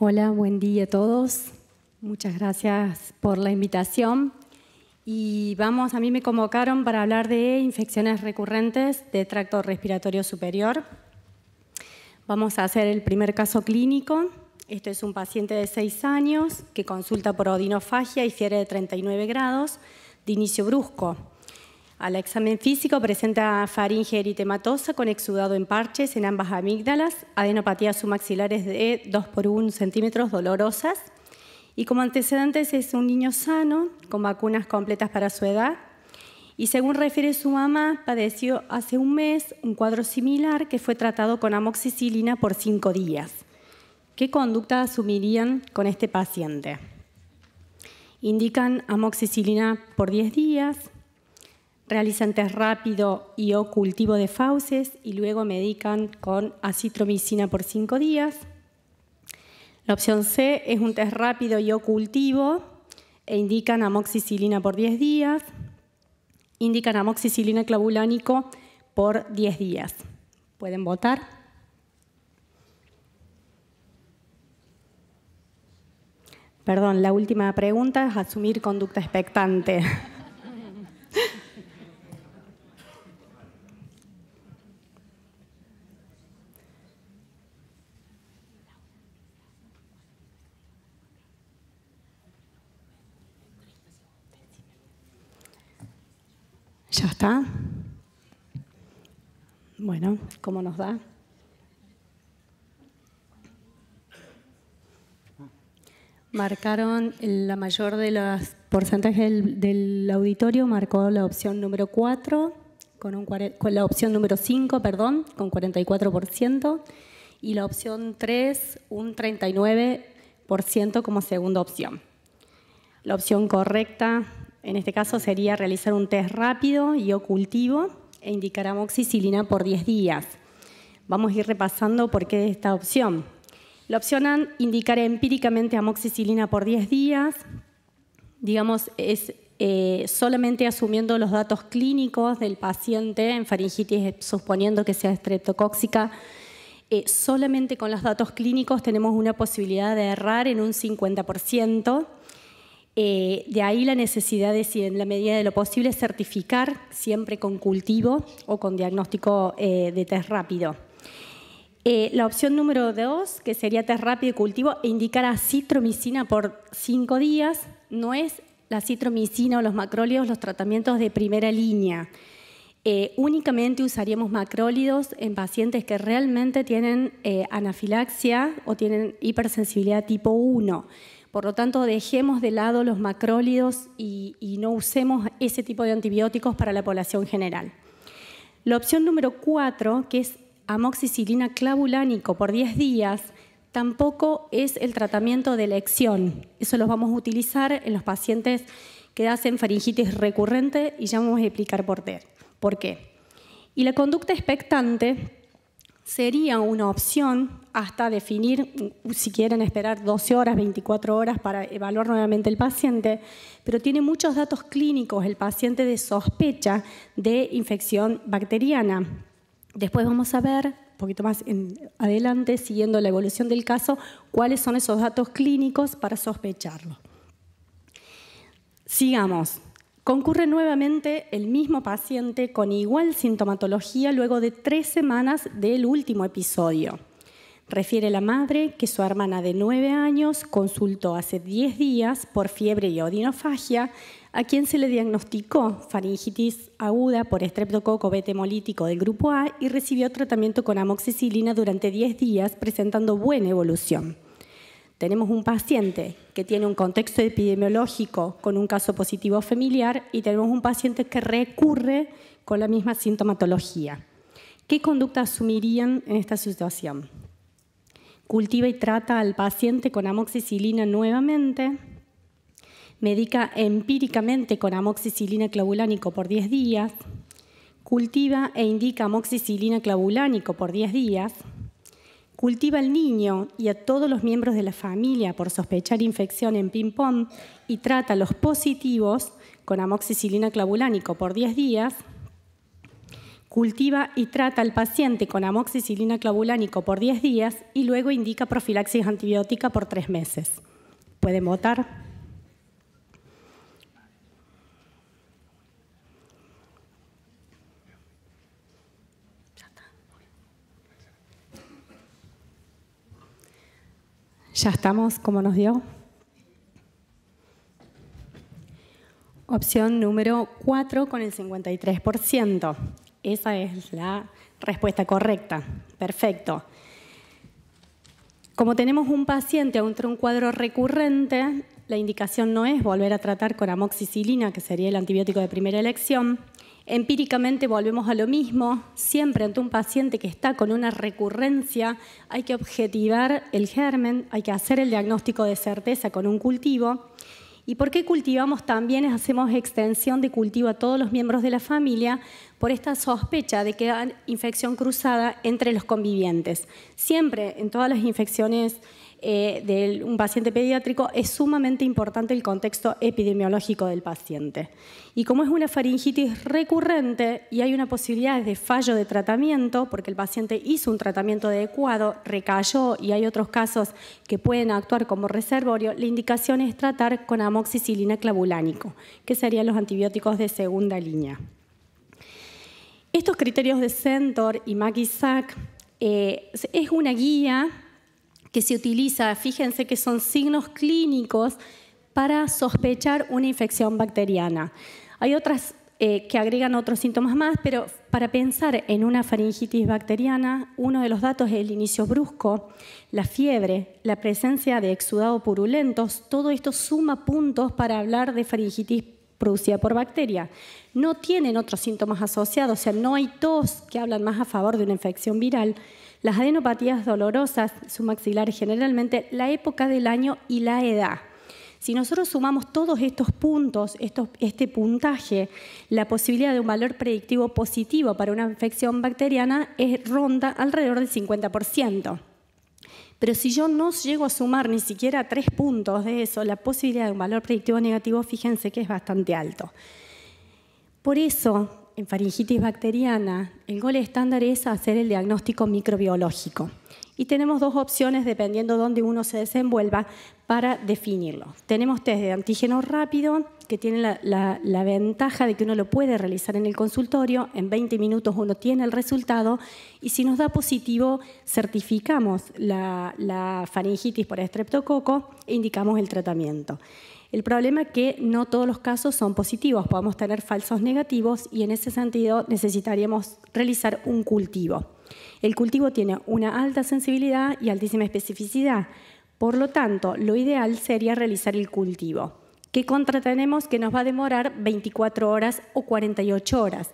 Hola, buen día a todos. Muchas gracias por la invitación. Y a mí me convocaron para hablar de infecciones recurrentes de tracto respiratorio superior. Vamos a hacer el primer caso clínico. Este es un paciente de 6 años que consulta por odinofagia y fiebre de 39 grados de inicio brusco. Al examen físico presenta faringe eritematosa con exudado en parches en ambas amígdalas, adenopatías submaxilares de 2 por 1 centímetros dolorosas y como antecedentes es un niño sano con vacunas completas para su edad y según refiere su mamá padeció hace un mes un cuadro similar que fue tratado con amoxicilina por 5 días. ¿Qué conducta asumirían con este paciente? Indican amoxicilina por 10 días, realizan test rápido y o cultivo de fauces y luego medican con acitromicina por 5 días. La opción C es un test rápido y o cultivo e indican amoxicilina por 10 días. Indican amoxicilina clavulánico por 10 días. ¿Pueden votar? Perdón, la última pregunta es asumir conducta expectante. ¿Ya está? Bueno, ¿cómo nos da? Marcaron la mayor de los porcentajes del auditorio, marcó la opción número 4, con la opción número 5, perdón, con 44%, y la opción 3, un 39% como segunda opción. La opción correcta en este caso sería realizar un test rápido y o cultivo e indicar amoxicilina por 10 días. Vamos a ir repasando por qué esta opción. La opción A, indicar empíricamente amoxicilina por 10 días, digamos, es solamente asumiendo los datos clínicos del paciente en faringitis, suponiendo que sea estreptocóxica. Solamente con los datos clínicos tenemos una posibilidad de errar en un 50%. De ahí la necesidad de, si en la medida de lo posible, certificar siempre con cultivo o con diagnóstico de test rápido. La opción número 2, que sería test rápido y cultivo, e indicar acitromicina por 5 días, no es la acitromicina o los macrólidos los tratamientos de primera línea. Únicamente usaríamos macrólidos en pacientes que realmente tienen anafilaxia o tienen hipersensibilidad tipo 1. Por lo tanto, dejemos de lado los macrólidos y no usemos ese tipo de antibióticos para la población general. La opción número 4, que es amoxicilina clavulánico por 10 días, tampoco es el tratamiento de elección. Eso lo vamos a utilizar en los pacientes que hacen faringitis recurrente y ya vamos a explicar por qué. Y la conducta expectante sería una opción hasta definir, si quieren esperar 12 horas, 24 horas para evaluar nuevamente el paciente, pero tiene muchos datos clínicos el paciente de sospecha de infección bacteriana. Después vamos a ver, un poquito más adelante, siguiendo la evolución del caso, cuáles son esos datos clínicos para sospecharlo. Sigamos. Concurre nuevamente el mismo paciente con igual sintomatología luego de 3 semanas del último episodio. Refiere la madre que su hermana de 9 años consultó hace 10 días por fiebre y odinofagia, a quien se le diagnosticó faringitis aguda por estreptococo beta hemolítico del grupo A y recibió tratamiento con amoxicilina durante 10 días, presentando buena evolución. Tenemos un paciente que tiene un contexto epidemiológico con un caso positivo familiar y tenemos un paciente que recurre con la misma sintomatología. ¿Qué conducta asumirían en esta situación? Cultiva y trata al paciente con amoxicilina nuevamente, medica empíricamente con amoxicilina clavulánico por 10 días, cultiva e indica amoxicilina clavulánico por 10 días, cultiva al niño y a todos los miembros de la familia por sospechar infección en ping-pong y trata a los positivos con amoxicilina clavulánico por 10 días, cultiva y trata al paciente con amoxicilina clavulánico por 10 días y luego indica profilaxis antibiótica por 3 meses. ¿Pueden votar? Ya estamos, como nos dio. Opción número 4 con el 53%. Esa es la respuesta correcta. Perfecto. Como tenemos un paciente ante un cuadro recurrente, la indicación no es volver a tratar con amoxicilina, que sería el antibiótico de primera elección. Empíricamente volvemos a lo mismo. Siempre ante un paciente que está con una recurrencia hay que objetivar el germen, hay que hacer el diagnóstico de certeza con un cultivo. ¿Y por qué cultivamos también? Hacemos extensión de cultivo a todos los miembros de la familia por esta sospecha de que hay infección cruzada entre los convivientes. Siempre, en todas las infecciones de un paciente pediátrico, es sumamente importante el contexto epidemiológico del paciente. Y como es una faringitis recurrente y hay una posibilidad de fallo de tratamiento, porque el paciente hizo un tratamiento adecuado, recayó y hay otros casos que pueden actuar como reservorio, la indicación es tratar con amoxicilina clavulánico, que serían los antibióticos de segunda línea. Estos criterios de Centor y Mack-Isaac es una guía que se utiliza, fíjense que son signos clínicos para sospechar una infección bacteriana. Hay otras que agregan otros síntomas más, pero para pensar en una faringitis bacteriana, uno de los datos es el inicio brusco, la fiebre, la presencia de exudado purulentos, todo esto suma puntos para hablar de faringitis producida por bacteria. No tienen otros síntomas asociados, o sea, no hay tos que hablan más a favor de una infección viral. Las adenopatías dolorosas, submaxilares generalmente, la época del año y la edad. Si nosotros sumamos todos estos puntos, este puntaje, la posibilidad de un valor predictivo positivo para una infección bacteriana ronda alrededor del 50%. Pero si yo no llego a sumar ni siquiera 3 puntos de eso, la posibilidad de un valor predictivo negativo, fíjense que es bastante alto. Por eso, en faringitis bacteriana, el gol estándar es hacer el diagnóstico microbiológico. Y tenemos 2 opciones, dependiendo de dónde uno se desenvuelva, para definirlo. Tenemos test de antígeno rápido, que tiene la ventaja de que uno lo puede realizar en el consultorio. En 20 minutos uno tiene el resultado. Y si nos da positivo, certificamos la faringitis por estreptococo e indicamos el tratamiento. El problema es que no todos los casos son positivos, podemos tener falsos negativos y en ese sentido necesitaríamos realizar un cultivo. El cultivo tiene una alta sensibilidad y altísima especificidad, por lo tanto, lo ideal sería realizar el cultivo. ¿Qué contratenemos? Que nos va a demorar 24 horas o 48 horas,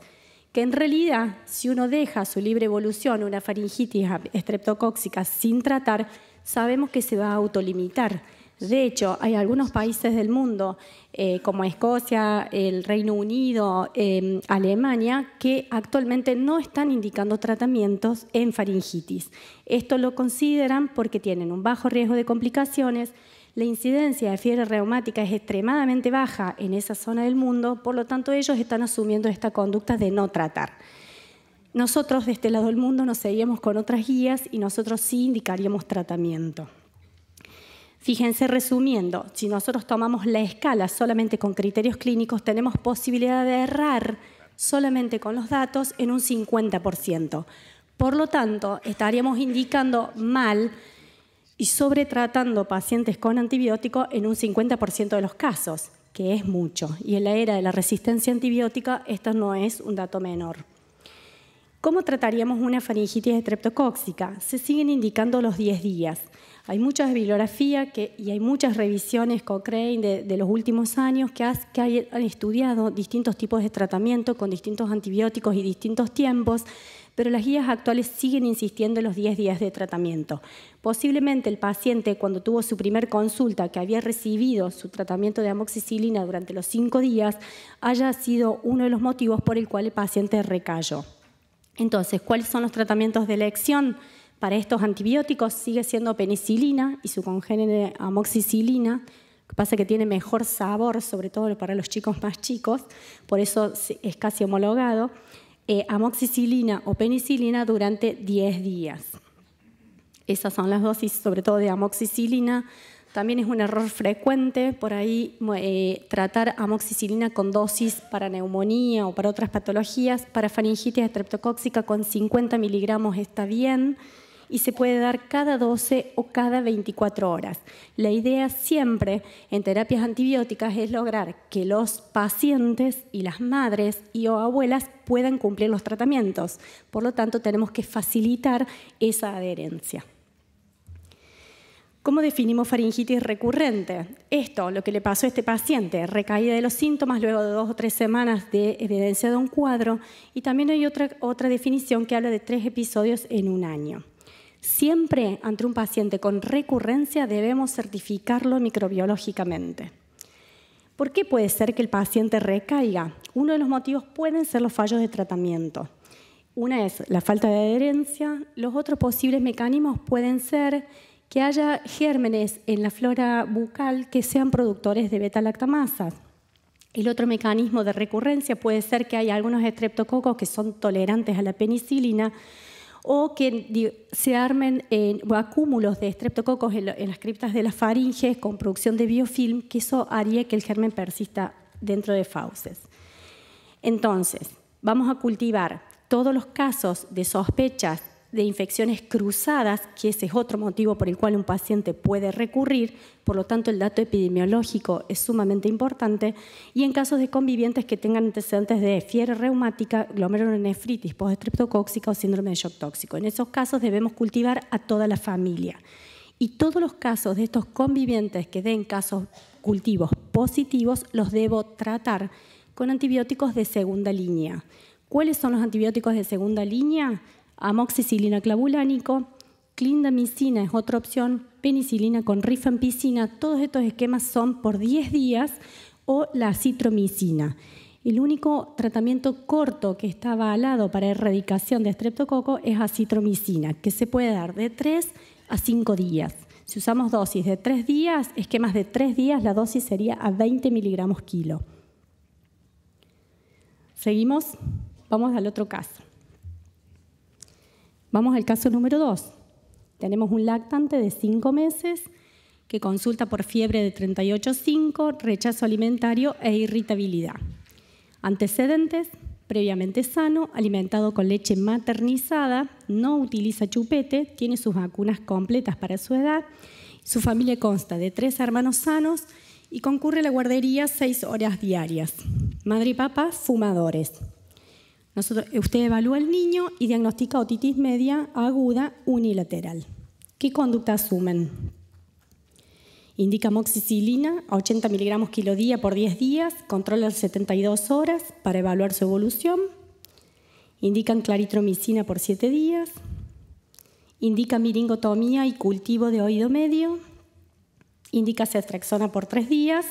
que en realidad, si uno deja su libre evolución una faringitis estreptocóxica sin tratar, sabemos que se va a autolimitar. De hecho, hay algunos países del mundo, como Escocia, el Reino Unido, Alemania, que actualmente no están indicando tratamientos en faringitis. Esto lo consideran porque tienen un bajo riesgo de complicaciones, la incidencia de fiebre reumática es extremadamente baja en esa zona del mundo, por lo tanto ellos están asumiendo esta conducta de no tratar. Nosotros de este lado del mundo nos seguimos con otras guías y nosotros sí indicaríamos tratamiento. Fíjense, resumiendo, si nosotros tomamos la escala solamente con criterios clínicos, tenemos posibilidad de errar solamente con los datos en un 50%. Por lo tanto, estaríamos indicando mal y sobretratando pacientes con antibiótico en un 50% de los casos, que es mucho. Y en la era de la resistencia antibiótica, esto no es un dato menor. ¿Cómo trataríamos una faringitis estreptocóxica? Se siguen indicando los 10 días. Hay mucha bibliografía y hay muchas revisiones Cochrane de los últimos años que han estudiado distintos tipos de tratamiento con distintos antibióticos y distintos tiempos, pero las guías actuales siguen insistiendo en los 10 días de tratamiento. Posiblemente el paciente, cuando tuvo su primer consulta, que había recibido su tratamiento de amoxicilina durante los 5 días, haya sido uno de los motivos por el cual el paciente recayó. Entonces, ¿cuáles son los tratamientos de elección? Para estos antibióticos sigue siendo penicilina y su congénere amoxicilina. Lo que pasa es que tiene mejor sabor, sobre todo para los chicos más chicos, por eso es casi homologado. amoxicilina o penicilina durante 10 días. Esas son las dosis, sobre todo de amoxicilina. También es un error frecuente por ahí tratar amoxicilina con dosis para neumonía o para otras patologías. Para faringitis estreptocóxica con 50 miligramos está bien y se puede dar cada 12 o cada 24 horas. La idea siempre en terapias antibióticas es lograr que los pacientes y las madres y o abuelas puedan cumplir los tratamientos. Por lo tanto, tenemos que facilitar esa adherencia. ¿Cómo definimos faringitis recurrente? Esto, lo que le pasó a este paciente, recaída de los síntomas luego de 2 o 3 semanas de evidencia de un cuadro, y también hay otra definición que habla de 3 episodios en un año. Siempre ante un paciente con recurrencia debemos certificarlo microbiológicamente. ¿Por qué puede ser que el paciente recaiga? Uno de los motivos pueden ser los fallos de tratamiento. Una es la falta de adherencia. Los otros posibles mecanismos pueden ser que haya gérmenes en la flora bucal que sean productores de beta-lactamasas. El otro mecanismo de recurrencia puede ser que haya algunos estreptococos que son tolerantes a la penicilina o que se armen acúmulos de estreptococos en las criptas de las faringes con producción de biofilm, que eso haría que el germen persista dentro de fauces. Entonces, vamos a cultivar todos los casos de sospechas de infecciones cruzadas, que ese es otro motivo por el cual un paciente puede recurrir, por lo tanto el dato epidemiológico es sumamente importante, y en casos de convivientes que tengan antecedentes de fiebre reumática, glomerulonefritis postestreptocóxica o síndrome de shock tóxico. En esos casos debemos cultivar a toda la familia. Y todos los casos de estos convivientes que den casos cultivos positivos los debo tratar con antibióticos de segunda línea. ¿Cuáles son los antibióticos de segunda línea? Amoxicilina clavulánico, clindamicina es otra opción, penicilina con rifampicina. Todos estos esquemas son por 10 días o la acitromicina. El único tratamiento corto que está avalado para erradicación de estreptococo es acitromicina, que se puede dar de 3 a 5 días. Si usamos dosis de 3 días, esquemas de 3 días, la dosis sería a 20 miligramos kilo. Seguimos, vamos al otro caso. Vamos al caso número 2. Tenemos un lactante de 5 meses que consulta por fiebre de 38,5, rechazo alimentario e irritabilidad. Antecedentes: previamente sano, alimentado con leche maternizada, no utiliza chupete, tiene sus vacunas completas para su edad. Su familia consta de 3 hermanos sanos y concurre a la guardería 6 horas diarias. Madre y papá fumadores. Usted evalúa al niño y diagnostica otitis media aguda unilateral. ¿Qué conducta asumen? Indica amoxicilina a 80 miligramos kilo día por 10 días, controla 72 horas para evaluar su evolución. Indican claritromicina por 7 días. Indica miringotomía y cultivo de oído medio. Indica ceftriaxona por 3 días.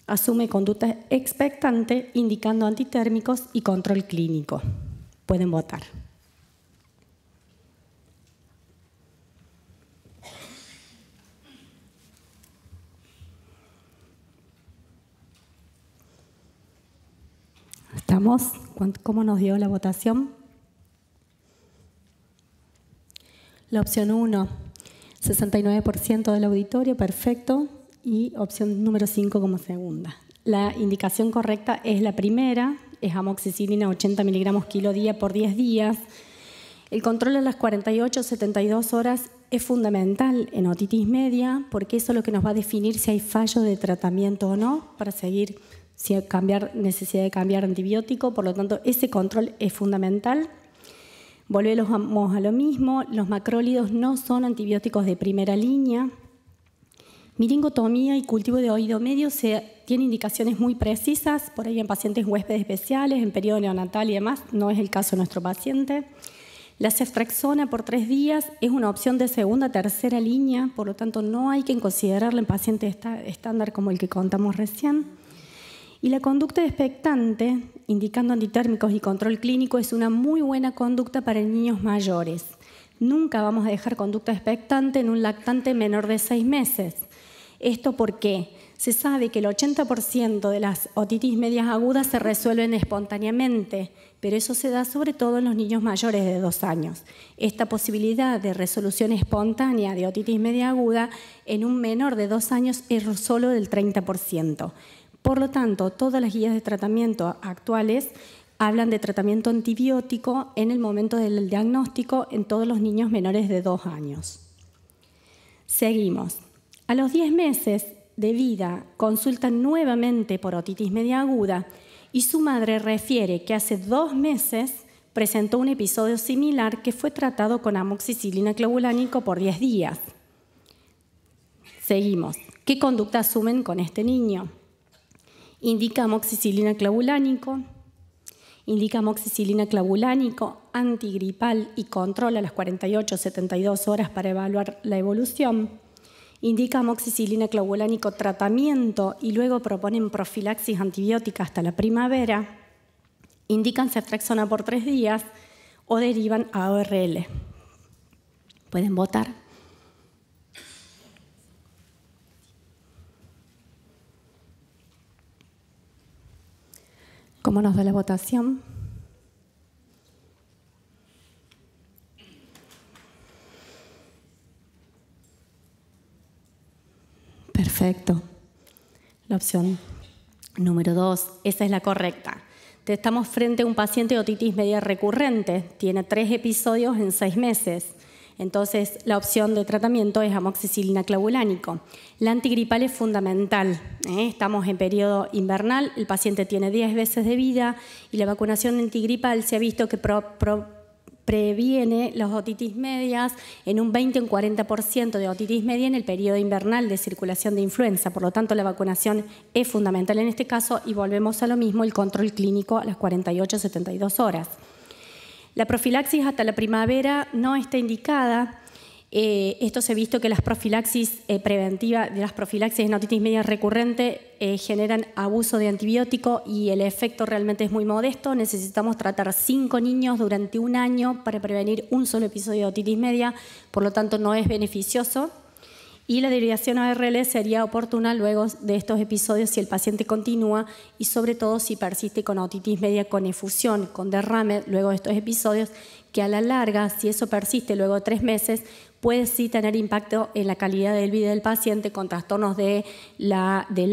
Asume conducta expectante, indicando antitérmicos y control clínico. Pueden votar. ¿Estamos? ¿Cómo nos dio la votación? La opción 1, 69% del auditorio, perfecto. Y opción número 5 como segunda. La indicación correcta es la primera, es amoxicilina 80 miligramos kilo día por 10 días. El control a las 48 72 horas es fundamental en otitis media porque eso es lo que nos va a definir si hay fallo de tratamiento o no para seguir, si hay necesidad de cambiar antibiótico. Por lo tanto, ese control es fundamental. Volvemos a lo mismo, los macrólidos no son antibióticos de primera línea. Miringotomía y cultivo de oído medio tiene indicaciones muy precisas, por ahí en pacientes huéspedes especiales, en periodo neonatal y demás, no es el caso de nuestro paciente. La ceftriaxona por 3 días es una opción de segunda, tercera línea, por lo tanto no hay que considerarla en pacientes estándar como el que contamos recién. Y la conducta expectante, indicando antitérmicos y control clínico, es una muy buena conducta para niños mayores. Nunca vamos a dejar conducta expectante en un lactante menor de 6 meses. Esto porque Se sabe que el 80% de las otitis medias agudas se resuelven espontáneamente, pero eso se da sobre todo en los niños mayores de 2 años. Esta posibilidad de resolución espontánea de otitis media aguda en un menor de 2 años es solo del 30%. Por lo tanto, todas las guías de tratamiento actuales hablan de tratamiento antibiótico en el momento del diagnóstico en todos los niños menores de 2 años. Seguimos. A los 10 meses de vida consultan nuevamente por otitis media aguda y su madre refiere que hace 2 meses presentó un episodio similar que fue tratado con amoxicilina clavulánico por 10 días. Seguimos. ¿Qué conducta asumen con este niño? Indica amoxicilina clavulánico, antigripal y control a las 48-72 horas para evaluar la evolución. Indica amoxicilina clavulánico tratamiento y luego proponen profilaxis antibiótica hasta la primavera. Indican ceftriaxona por 3 días o derivan a ORL. Pueden votar. ¿Cómo nos da la votación? Perfecto. La opción número 2, esa es la correcta. Estamos frente a un paciente de otitis media recurrente. Tiene 3 episodios en 6 meses. Entonces, la opción de tratamiento es amoxicilina clavulánico. La antigripal es fundamental. Estamos en periodo invernal, el paciente tiene 10 veces de vida y la vacunación antigripal se ha visto que previene las otitis medias en un 20 o un 40% de otitis media en el periodo invernal de circulación de influenza. Por lo tanto, la vacunación es fundamental en este caso y volvemos a lo mismo, el control clínico a las 48-72 horas. La profilaxis hasta la primavera no está indicada. Esto se ha visto que las profilaxis preventivas de las profilaxis en otitis media recurrente generan abuso de antibiótico y el efecto realmente es muy modesto. Necesitamos tratar 5 niños durante 1 año para prevenir un solo episodio de otitis media, por lo tanto no es beneficioso. Y la derivación a ORL sería oportuna luego de estos episodios si el paciente continúa y sobre todo si persiste con otitis media con efusión, con derrame luego de estos episodios, que a la larga, si eso persiste luego de 3 meses, puede sí tener impacto en la calidad del vida del paciente con trastornos del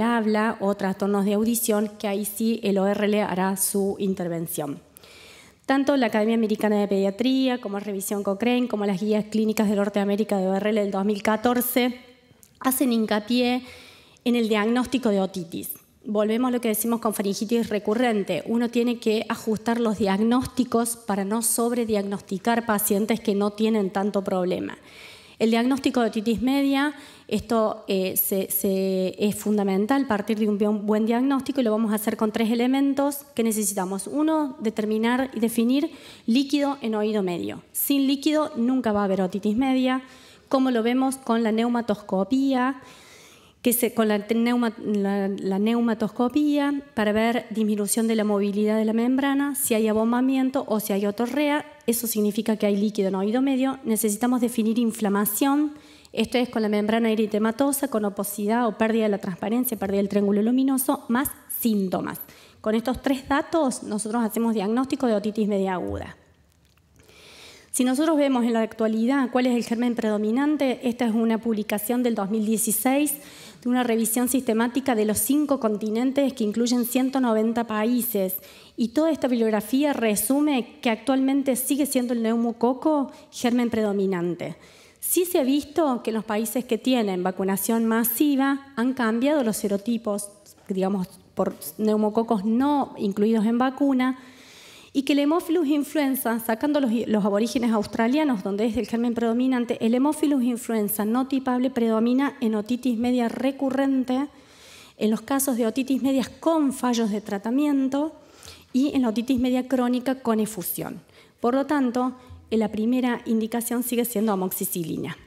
habla o trastornos de audición, que ahí sí el ORL hará su intervención. Tanto la Academia Americana de Pediatría como Revisión Cochrane, como las guías clínicas de Norteamérica de ORL del 2014, hacen hincapié en el diagnóstico de otitis. Volvemos a lo que decimos con faringitis recurrente. Uno tiene que ajustar los diagnósticos para no sobrediagnosticar pacientes que no tienen tanto problema. El diagnóstico de otitis media, esto es fundamental partir de un buen diagnóstico y lo vamos a hacer con 3 elementos que necesitamos. 1, determinar y definir líquido en oído medio. Sin líquido nunca va a haber otitis media, como lo vemos con la neumatoscopía, con la neumatoscopía para ver disminución de la movilidad de la membrana, si hay abombamiento o si hay otorrea, eso significa que hay líquido en oído medio. Necesitamos definir inflamación, esto es con la membrana eritematosa, con oposidad o pérdida de la transparencia, pérdida del triángulo luminoso, más síntomas. Con estos 3 datos nosotros hacemos diagnóstico de otitis media aguda. Si nosotros vemos en la actualidad cuál es el germen predominante, esta es una publicación del 2016 de una revisión sistemática de los 5 continentes que incluyen 190 países. Y toda esta bibliografía resume que actualmente sigue siendo el neumococo germen predominante. Sí se ha visto que en los países que tienen vacunación masiva han cambiado los serotipos, digamos, por neumococos no incluidos en vacuna, y que el Haemophilus influenza, sacando los aborígenes australianos, donde es el germen predominante, el Haemophilus influenza no tipable predomina en otitis media recurrente, en los casos de otitis medias con fallos de tratamiento y en la otitis media crónica con efusión. Por lo tanto, la primera indicación sigue siendo amoxicilina.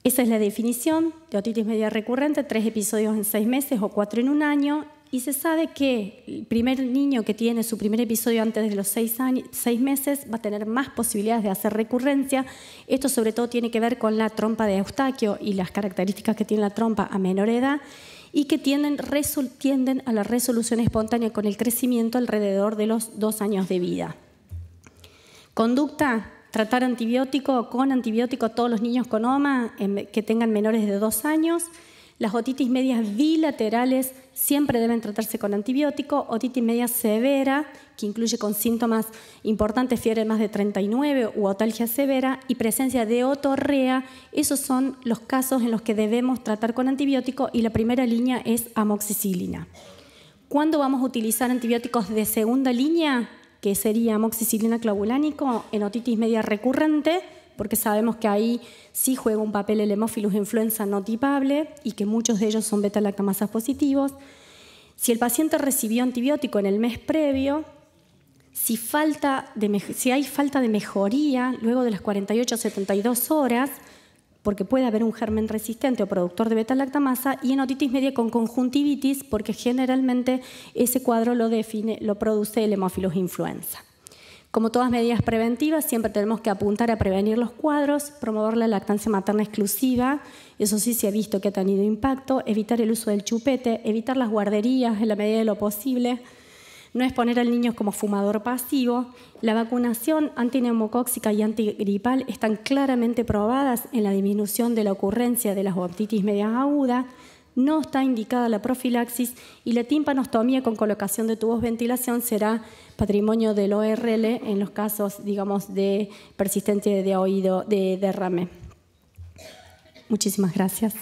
Esa es la definición de otitis media recurrente, 3 episodios en 6 meses o 4 en 1 año. Y se sabe que el primer niño que tiene su primer episodio antes de los 6 meses va a tener más posibilidades de hacer recurrencia. Esto sobre todo tiene que ver con la trompa de Eustaquio y las características que tiene la trompa a menor edad. y que tienden a la resolución espontánea con el crecimiento alrededor de los 2 años de vida. Conducta: tratar con antibiótico a todos los niños con OMA que tengan menores de 2 años. Las otitis medias bilaterales siempre deben tratarse con antibiótico. Otitis media severa, que incluye con síntomas importantes, fiebre más de 39 u otalgia severa y presencia de otorrea. Esos son los casos en los que debemos tratar con antibiótico y la primera línea es amoxicilina. ¿Cuándo vamos a utilizar antibióticos de segunda línea? Que sería amoxicilina clavulánico en otitis media recurrente, porque sabemos que ahí sí juega un papel el Haemophilus influenza no tipable y que muchos de ellos son beta-lactamasas positivos. Si el paciente recibió antibiótico en el mes previo, si hay falta de mejoría luego de las 48 o 72 horas, porque puede haber un germen resistente o productor de beta-lactamasa, y en otitis media con conjuntivitis, porque generalmente ese cuadro lo produce el Haemophilus influenza. Como todas medidas preventivas, siempre tenemos que apuntar a prevenir los cuadros, promover la lactancia materna exclusiva, eso sí se ha visto que ha tenido impacto, evitar el uso del chupete, evitar las guarderías en la medida de lo posible, no exponer al niño como fumador pasivo. La vacunación antineumocóxica y antigripal están claramente probadas en la disminución de la ocurrencia de las otitis medias agudas. No está indicada la profilaxis y la timpanostomía con colocación de tubos de ventilación será patrimonio del ORL en los casos, digamos, de persistencia de oído, de derrame. Muchísimas gracias.